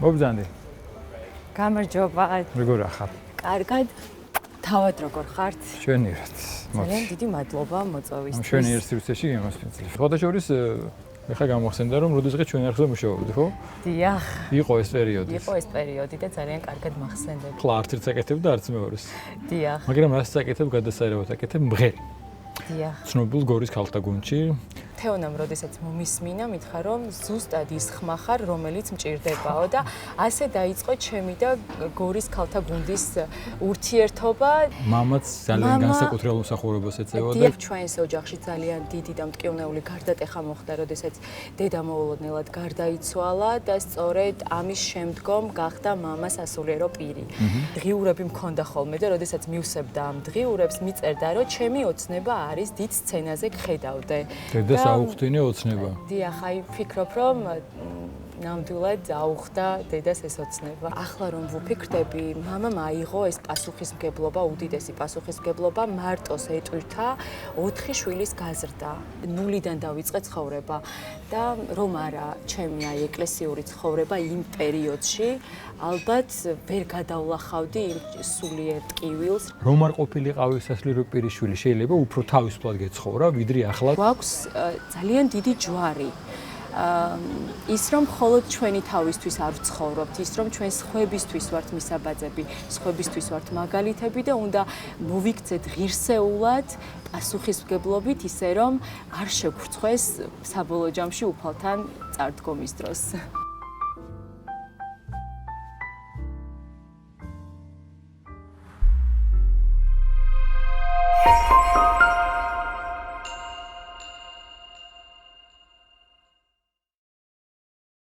მობრძანდი. გამარჯობა. როგორ ახალ? კარგად. თავად როგორ ხართ? ჩვენიერად. ძალიან დიდი მადლობა მოწვევისთვის. ჩვენი ერთ სივრცეში გემოსპენსლი. ხოდაშორის ეხლა გამახსენდა რომ როდესღაც ჩვენ ერთზე მუშაობდი, ხო? დიახ. იყო ეს პერიოდი. იყო ეს პერიოდი და ძალიან კარგად მახსენდები. ხლა არც ერთს აკეთებ და არც მეორეს. დიახ. მაგრამ რასაც აკეთებ, გადასაერევად აკეთებ მღერი. დიახ. ცნობილ გორის ქალთა გუნდში. თეონამ როდესაც მომისმინა, მითხრა რომ ზუსტად ის ხმა ხარ, რომელიც მჭირდებაო და ასე დაიწყო ჩემი და გორის ქალთა გუნდის ურთიერთობა. მამაც ძალიან განსაკუთრებულ მსახურებას ეწევა და ჩვენს ოჯახში ძალიან დიდი და მტკივნეული გარდატეხა მოხდა, როდესაც დედა მოულოდნელად გარდაიცვალა და სწორედ ამის შემდგომ გახდა მამა სასულიერო პირი. დღიურები მქონდა ხოლმე და როდესაც მივსებდა ამ დღიურებს, მიწერდა რომ ჩემი ოცნება არის დიდ სცენაზე გხედავდე. დედას აუხდინე ოცნება. დიახ, აი ვფიქრობ რომ ნამდვილად აუხდა დედას ეს ოცნება. ახლა რომ ვფიქრდები, მამამ აიღო ეს პასუხისმგებლობა, უდიდესი პასუხისმგებლობა, მარტოს ეტვირთა 4 შვილის გაზრდა. ნულიდან დავიწყე ცხოვრება და რომ არა ჩემი აი ეკლესიური ცხოვრება იმ პერიოდში, ალბათ ვერ გადავლახავდი იმ სულიერ ტკივილს. რომ არ ყოფილიყავი სასულიერო პირის შვილი, შეიძლება უფრო თავისუფლად გეცხოვრა, ვიდრე ახლა. გვაქვს ძალიან დიდი ჯვარი. ის რომ მხოლოდ ჩვენი თავისთვის არ ვცხოვრობთ, ის რომ ჩვენ სხვებისთვის ვართ მისაბაძები, სხვებისთვის ვართ მაგალითები და უნდა მოვიქცეთ ღირსეულად, პასუხისმგებლობით ისე რომ არ შეგვრცხვეს საბოლოო ჯამში უფალთან წარდგომის დროს.